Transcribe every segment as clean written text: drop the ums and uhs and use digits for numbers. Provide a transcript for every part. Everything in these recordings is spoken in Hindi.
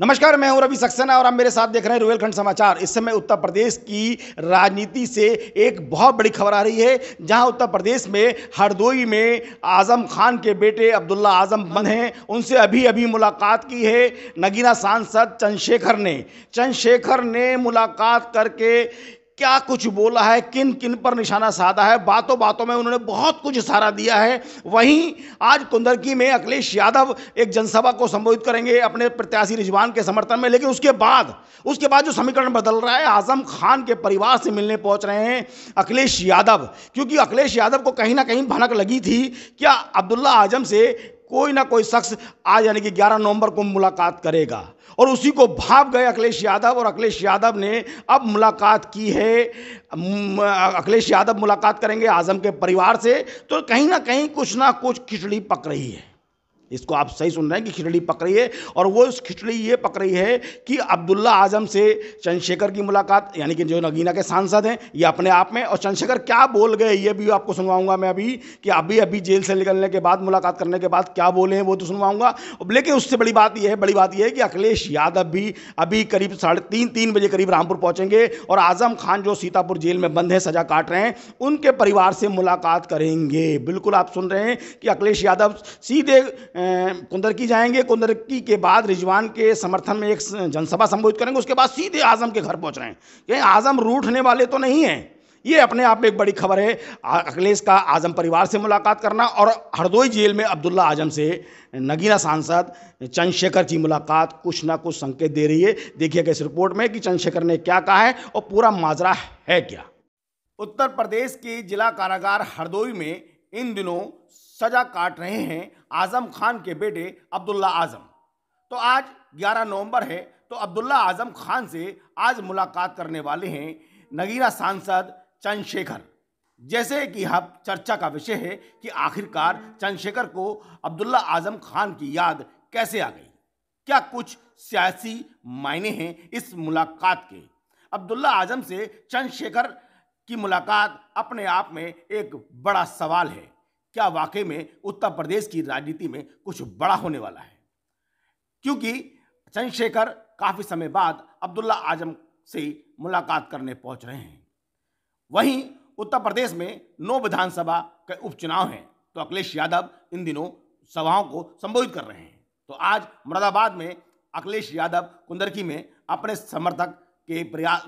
नमस्कार, मैं हूं रवि सक्सेना और आप मेरे साथ देख रहे हैं रुहेलखंड समाचार। इस समय उत्तर प्रदेश की राजनीति से एक बहुत बड़ी खबर आ रही है, जहां उत्तर प्रदेश में हरदोई में आजम खान के बेटे अब्दुल्ला आजम बंद हैं। उनसे अभी अभी मुलाकात की है नगीना सांसद चंद्रशेखर ने मुलाकात करके क्या कुछ बोला है, किन किन पर निशाना साधा है, बातों बातों में उन्होंने बहुत कुछ इशारा दिया है। वहीं आज कुंदरकी में अखिलेश यादव एक जनसभा को संबोधित करेंगे अपने प्रत्याशी रिजवान के समर्थन में, लेकिन उसके बाद जो समीकरण बदल रहा है, आजम खान के परिवार से मिलने पहुंच रहे हैं अखिलेश यादव, क्योंकि अखिलेश यादव को कहीं ना कहीं भनक लगी थी क्या अब्दुल्ला आजम से कोई ना कोई शख्स आज यानी कि 11 नवंबर को मुलाकात करेगा, और उसी को भाप गए अखिलेश यादव। और अखिलेश यादव ने अब मुलाकात की है। अखिलेश यादव मुलाकात करेंगे आजम के परिवार से, तो कहीं ना कुछ खिचड़ी पक रही है। इसको आप सही सुन रहे हैं कि खिचड़ी पक रही है, और वो इस खिचड़ी ये पक रही है कि अब्दुल्ला आजम से चंद्रशेखर की मुलाकात, यानी कि जो नगीना के सांसद हैं, ये अपने आप में, और चंद्रशेखर क्या बोल गए ये भी आपको सुनवाऊंगा मैं अभी, कि अभी जेल से निकलने के बाद, मुलाकात करने के बाद क्या बोले हैं वो तो सुनवाऊंगा। लेकिन उससे बड़ी बात यह है कि अखिलेश यादव भी अभी करीब 3:30 बजे करीब रामपुर पहुंचेंगे, और आजम खान जो सीतापुर जेल में बंद है, सजा काट रहे हैं, उनके परिवार से मुलाकात करेंगे। बिल्कुल आप सुन रहे हैं कि अखिलेश यादव सीधे कुंदरकी जाएंगे, कुंदरकी के बाद रिजवान के समर्थन में एक जनसभा संबोधित करेंगे, उसके बाद सीधे आजम के घर पहुंच रहे हैं। कहीं आजम रूठने वाले तो नहीं हैं। ये अपने आप में एक बड़ी खबर है, अखिलेश का आजम परिवार से मुलाकात करना, और हरदोई जेल में अब्दुल्ला आजम से नगीना सांसद चंद्रशेखर की मुलाकात कुछ ना कुछ संकेत दे रही है। देखिएगा इस रिपोर्ट में कि चंद्रशेखर ने क्या कहा है और पूरा माजरा है क्या। उत्तर प्रदेश के जिला कारागार हरदोई में इन दिनों सजा काट रहे हैं आजम खान के बेटे अब्दुल्ला आजम। तो आज 11 नवंबर है, तो अब्दुल्ला आजम खान से आज मुलाकात करने वाले हैं नगीना सांसद चंद्रशेखर। जैसे कि हम चर्चा का विषय है कि आखिरकार चंद्रशेखर को अब्दुल्ला आजम खान की याद कैसे आ गई, क्या कुछ सियासी मायने हैं इस मुलाकात के। अब्दुल्ला आजम से चंद्रशेखर की मुलाकात अपने आप में एक बड़ा सवाल है। क्या वाकई में उत्तर प्रदेश की राजनीति में कुछ बड़ा होने वाला है, क्योंकि चंद्रशेखर काफी समय बाद अब्दुल्ला आजम से मुलाकात करने पहुंच रहे हैं। वहीं उत्तर प्रदेश में 9 विधानसभा के उपचुनाव हैं, तो अखिलेश यादव इन दिनों सभाओं को संबोधित कर रहे हैं। तो आज मुरादाबाद में अखिलेश यादव कुंदरकी में अपने समर्थक के प्रयास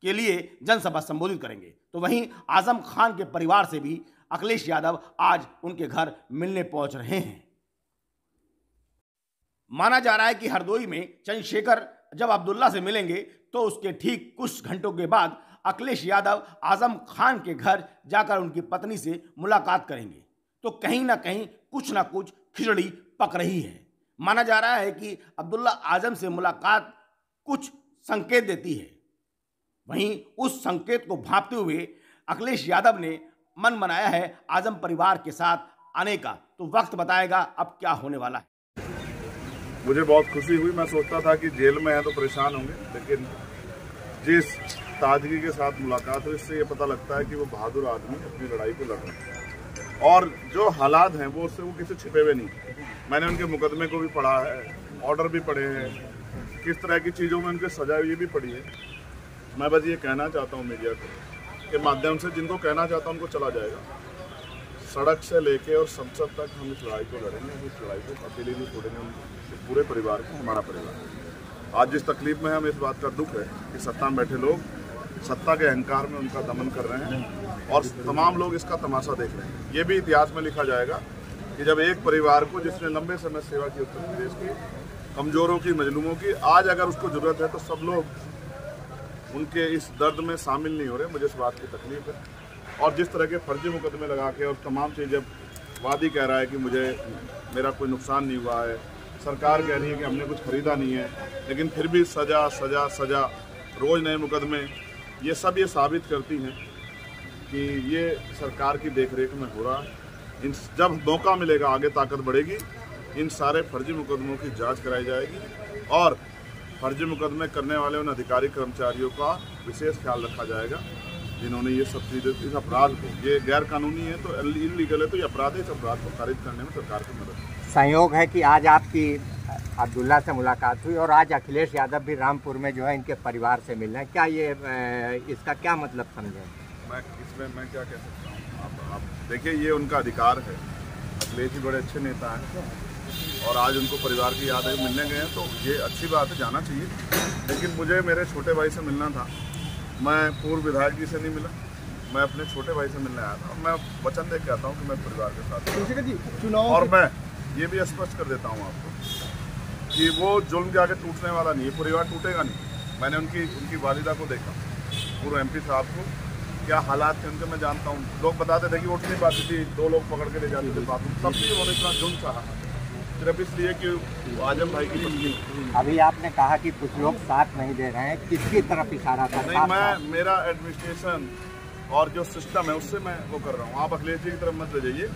के लिए जनसभा संबोधित करेंगे। तो वहीं आजम खान के परिवार से भी अखिलेश यादव आज उनके घर मिलने पहुंच रहे हैं। माना जा रहा है कि हरदोई में चंद्रशेखर जब अब्दुल्ला से मिलेंगे तो उसके ठीक कुछ घंटों के बाद अखिलेश यादव आजम खान के घर जाकर उनकी पत्नी से मुलाकात करेंगे। तो कहीं ना कुछ खिचड़ी पक रही है। माना जा रहा है कि अब्दुल्ला आजम से मुलाकात कुछ संकेत देती है। वहीं उस संकेत को भांपते हुए अखिलेश यादव ने मन बनाया है आजम परिवार के साथ आने का। तो वक्त बताएगा अब क्या होने वाला है। मुझे बहुत खुशी हुई। मैं सोचता था कि जेल में है तो परेशान होंगे, लेकिन जिस ताजगी के साथ मुलाकात हुई, इससे ये पता लगता है कि वो बहादुर आदमी अपनी लड़ाई को लड़ रहे हैं, और जो हालात हैं वो उससे वो किसी छिपे हुए नहीं। मैंने उनके मुकदमे को भी पढ़ा है, ऑर्डर भी पढ़े हैं, किस तरह की चीज़ों में उनके सजा हुई भी पढ़ी है। मैं बस ये कहना चाहता हूँ मीडिया के माध्यम से, जिनको कहना चाहता हूँ उनको चला जाएगा। सड़क से लेके और संसद तक हम इस लड़ाई को लड़ेंगे। हम इस लड़ाई को अकेले नहीं छोड़ेंगे, पूरे परिवार को, हमारा परिवार। आज जिस तकलीफ में हम, इस बात का दुख है कि सत्ता में बैठे लोग सत्ता के अहंकार में उनका दमन कर रहे हैं, और तमाम लोग इसका तमाशा देख रहे हैं। ये भी इतिहास में लिखा जाएगा कि जब एक परिवार को, जिसने लंबे समय सेवा की उत्तर प्रदेश की, कमजोरों की, मजलूमों की, आज अगर उसको जरूरत है तो सब लोग उनके इस दर्द में शामिल नहीं हो रहे। मुझे इस बात की तकलीफ है। और जिस तरह के फर्जी मुकदमे लगा के और तमाम चीज़, जब वादी कह रहा है कि मेरा कोई नुकसान नहीं हुआ है, सरकार कह रही है कि हमने कुछ खरीदा नहीं है, लेकिन फिर भी सजा सजा सजा, रोज़ नए मुकदमे, ये सब ये साबित करती हैं कि ये सरकार की देखरेख में हो रहा है। जब मौका मिलेगा, आगे ताकत बढ़ेगी, इन सारे फर्जी मुकदमों की जाँच कराई जाएगी, और फर्जी मुकदमे करने वाले उन अधिकारी कर्मचारियों का विशेष ख्याल रखा जाएगा जिन्होंने ये सब चीज़ें, इस अपराध को, ये गैर कानूनी है तो इलीगल है, तो ये अपराध है, इस अपराध को खारिज करने में सरकार की मदद संयोग है कि आज आपकी अब्दुल्ला से मुलाकात हुई और आज अखिलेश यादव भी रामपुर में जो है इनके परिवार से मिल रहे हैं, क्या ये इसका क्या मतलब समझे? मैं क्या कह सकता हूँ? आप देखिए, ये उनका अधिकार है। अखिलेश जी बड़े अच्छे नेता हैं और आज उनको परिवार की याद है, मिलने गए हैं तो ये अच्छी बात है, जाना चाहिए। लेकिन मुझे मेरे छोटे भाई से मिलना था। मैं पूर्व विधायक जी से नहीं मिला, मैं अपने छोटे भाई से मिलने आया था। मैं वचन दे के आता हूँ कि मैं परिवार के साथ चुनाव, और मैं ये भी स्पष्ट कर देता हूँ आपको कि वो जुल्म के आगे टूटने वाला नहीं है, परिवार टूटेगा नहीं। मैंने उनकी वालिदा को देखा, पूर्व MP साहब को, क्या हालात थे उनके मैं जानता हूँ। लोग बताते थे कि उठ नहीं पाती थी, 2 लोग पकड़ के ले जाते थे बाथरूम, तब भी उन्होंने इतना जुल्म सहा, सिर्फ इसलिए कि आजम भाई की पत्नी। अभी आपने कहा कि कुछ लोग साथ नहीं दे रहे हैं, किसकी तरफ इशारा कर? नहीं, मेरा एडमिनिस्ट्रेशन और जो सिस्टम है उससे मैं वो कर रहा हूँ। आप अखिलेश जी की तरफ मत ले जाइए।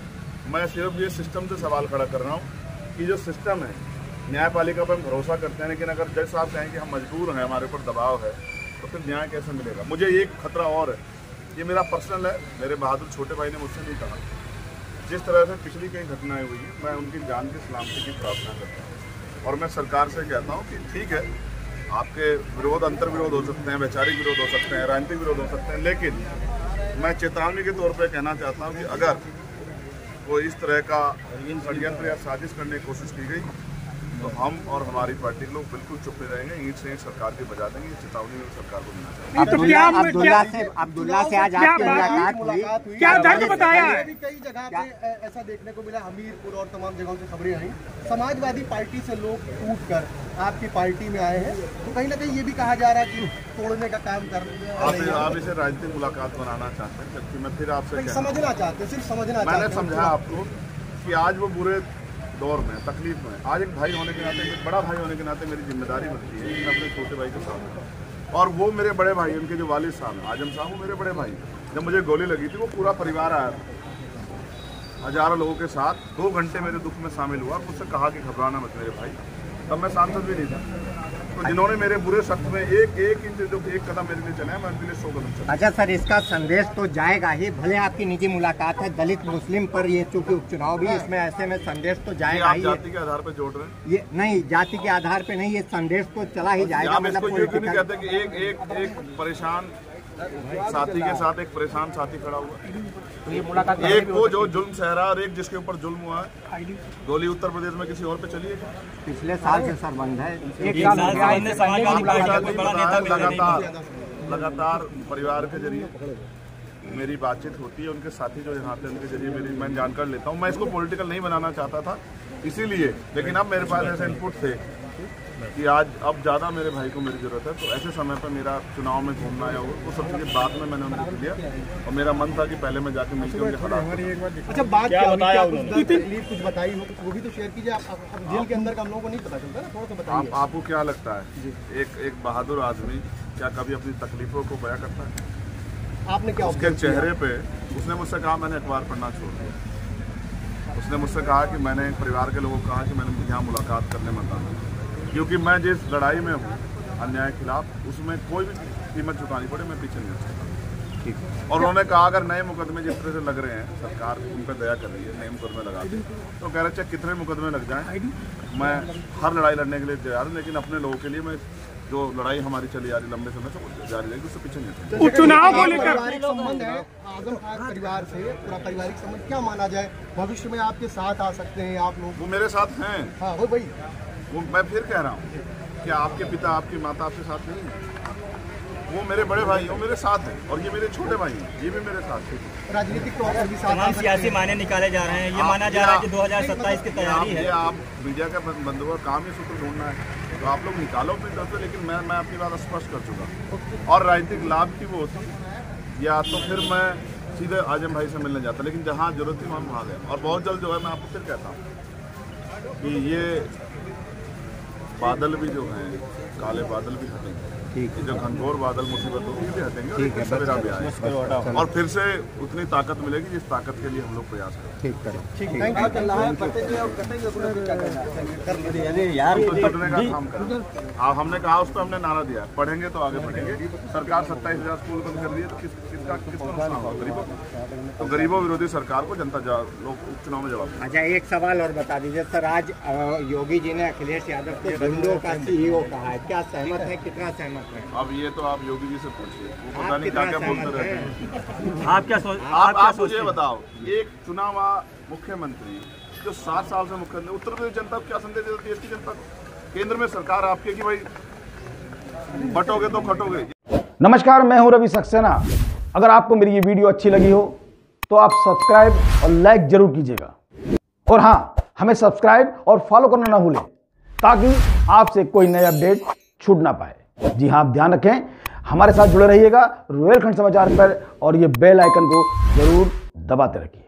मैं सिर्फ ये सिस्टम से सवाल खड़ा कर रहा हूँ कि जो सिस्टम है, न्यायपालिका पर हम भरोसा करते हैं, लेकिन अगर जज साहब कहें कि हम मजबूर हैं, हमारे ऊपर दबाव है, तो फिर न्याय कैसे मिलेगा? मुझे एक खतरा और है, ये मेरा पर्सनल है, मेरे बहादुर छोटे भाई ने मुझसे नहीं कहा। जिस तरह से पिछली कई घटनाएं हुई हैं, मैं उनकी जान की सलामती की प्रार्थना करता हूँ और मैं सरकार से कहता हूँ कि ठीक है, आपके विरोध अंतर विरोध हो सकते हैं, वैचारिक विरोध हो सकते हैं, राजनीतिक विरोध हो सकते हैं, लेकिन मैं चेतावनी के तौर पर कहना चाहता हूँ कि अगर कोई इस तरह का षड्यंत्र या साजिश करने की कोशिश की गई तो हम और हमारी पार्टी के लोग बिल्कुल चुप नहीं रहेंगे, ईंट से ईंट सरकार के बजा देंगे। ये चेतावनी में सरकार को देना चाहिए। अब्दुल्ला से आज आपकी मुलाकात हुई, क्या दर्द बताया है? कई जगह पे ऐसा देखने को मिला, हमीरपुर और तमाम जगहों से खबरें आई, समाजवादी पार्टी से लोग टूट कर आपकी पार्टी में आए हैं, तो कहीं ना कहीं ये भी कहा जा रहा है कि तोड़ने का काम कर रहे हैं। आप इसे राजनीतिक मुलाकात बनाना चाहते हैं, जबकि मैं फिर आपसे समझना चाहते हैं, सिर्फ समझना चाहते हैं। मैंने समझा आपको कि आज वो बुरे दौर में, तकलीफ में, आज एक भाई होने के नाते, एक बड़ा भाई होने के नाते मेरी जिम्मेदारी बनती है कि मैं अपने छोटे भाई के साथ, और वो मेरे बड़े भाई, उनके जो वालिद साहब आजम साहब, वो मेरे बड़े भाई। जब मुझे गोली लगी थी, वो पूरा परिवार आया था, हजारों लोगों के साथ, 2 घंटे मेरे दुख में शामिल हुआ, मुझसे कहा कि घबराना मत मेरे भाई। तब मैं सांसद भी नहीं था, तो जिन्होंने मेरे बुरे सख्त में एक इंच जो एक कदम मेरे लिए चला, मैं उनके लिए 100 कदम चला। अच्छा सर, इसका संदेश तो जाएगा ही, भले आपकी निजी मुलाकात है, दलित मुस्लिम पर ये चूंकि उपचुनाव भी, इसमें ऐसे में संदेश तो जाएगा ही। जाति के आधार पर जोड़ रहे हैं? ये नहीं, जाति के आधार पे नहीं, ये संदेश तो चला ही जाएगा। मतलब ये नहीं कहते कि एक परेशान साथी के साथ एक परेशान साथी खड़ा हुआ, तो ये मुलाकात, एक वो जो जुल्म सह रहा और एक जिसके ऊपर जुल्म हुआ है। गोली उत्तर प्रदेश में किसी और पे चली है? पिछले साल से सर बंद है, लगातार परिवार के जरिए मेरी बातचीत होती है, उनके साथी जो यहाँ पे उनके जरिए मेरी मैं जानकारी लेता हूँ। मैं इसको पॉलिटिकल नहीं बनाना चाहता था इसीलिए, लेकिन अब मेरे पास ऐसे इनपुट थे कि आज अब ज़्यादा मेरे भाई को मेरी ज़रूरत है, तो ऐसे समय पर मेरा चुनाव में घूमना या वो सब चीज़ें बाद में मैंने उनको दिया, और मेरा मन था कि पहले मैं जाके मिलकर उनके खड़ा। अच्छा, बात क्या बताया, कुछ बताई हो वो भी तो शेयर कीजिए। आप जेल के अंदर का हम लोगों को नहीं पता चलता ना, थोड़ा सा बताइए। आपको क्या लगता है एक बहादुर आदमी क्या कभी अपनी तकलीफों को बयां करता है? आपने क्या उसके चेहरे पे, उसने मुझसे कहा मैंने अखबार पढ़ना छोड़ दिया। उसने मुझसे कहा कि मैंने परिवार के लोगों को कहा कि मैंने यहाँ मुलाकात करने मत आना, क्योंकि मैं जिस लड़ाई में हूँ अन्याय के खिलाफ, उसमें कोई भी कीमत चुकानी पड़े मैं पीछे नहीं हट सकता। ठीक। और उन्होंने कहा अगर नए मुकदमे जिस तरह से लग रहे हैं, सरकार उन पर दया कर रही है, नए मुकदमे लगा दी, तो कह रहे चाहे कितने मुकदमे लग जाएं, मैं हर लड़ाई लड़ने के लिए तैयार हूँ, लेकिन अपने लोगों के लिए मैं जो लड़ाई हमारी चली आ रही लंबे समय से जारी रहेगी, उससे पीछे नहीं। चुनाव को लेकर संबंध है आजम खान परिवार से, पूरा पारिवारिक संबंध क्या माना जाए, भविष्य में आपके साथ आ सकते हैं आप लोग? वो मेरे साथ हैं। हाँ वो भाई, वो मैं फिर कह रहा हूँ कि आपके पिता आपकी माता आपके साथ नहीं है, वो मेरे बड़े भाई, वो मेरे साथ हैं, और ये मेरे छोटे भाई हैं, ये भी मेरे साथ हैं। राजनीतिक तौर पर भी साथ, तमाम सियासी मायने निकाले जा रहे हैं, ये माना जा रहा है कि 2027 की तैयारी है। आप मीडिया का बंधुओं का काम ही सूत्र ढूंढना है, तो आप लोग निकालो अपनी तरफ से, लेकिन मैं आपकी बात स्पष्ट कर चुका। और राजनीतिक लाभ की वो होती या तो फिर मैं सीधे आजम भाई से मिलने जाता, लेकिन जहाँ जरूरत थी वहाँ गया। और बहुत जल्द जो है मैं आपको फिर कहता हूँ कि ये बादल भी जो हैं, काले बादल भी हटेंगे। ठीक है, जो घनघोर बादल मुसीबत होगी भी हटेंगे और एक सवेरा भी आएगा और फिर से उतनी ताकत मिलेगी जिस ताकत के लिए हम लोग प्रयास करें। ठीक करो, ठीक है, यार टूटने का काम करें। हमने कहा, उस पर हमने नारा दिया है, पढ़ेंगे तो आगे बढ़ेंगे। सरकार 27,000 स्कूल बंद कर दिए तो किसको नुकसान होगा? गरीबों को। तो गरीबों विरोधी सरकार को जनता लोग उपचुनाव में जवाब। अच्छा, एक सवाल और बता दीजिए सर, आज योगी जी ने अखिलेश यादव को गुंडों का CEO कहा है, क्या सहमत है, कितना सहमत है? अब ये तो आप योगी जी से पूछिए, वो पता नहीं क्या क्या बोलते रहते हैं। आप क्या सोच आप मुझे बताओ, एक चुनाव मुख्यमंत्री जो 7 साल से मुख्यमंत्री, उत्तर प्रदेश जनता को क्या संदेश देती है? देश की जनता को, केंद्र में सरकार आपके कि भाई बटोगे तो खटोगे। नमस्कार, मैं हूं रवि सक्सेना। अगर आपको मेरी ये वीडियो अच्छी लगी हो तो आप सब्सक्राइब और लाइक जरूर कीजिएगा, और हाँ, हमें सब्सक्राइब और फॉलो करना ना भूलें ताकि आपसे कोई नया अपडेट छूट ना पाए। जी हाँ, आप ध्यान रखें, हमारे साथ जुड़े रहिएगा रुहेलखंड समाचार पर, और ये बेल आइकन को जरूर दबाते रखिए।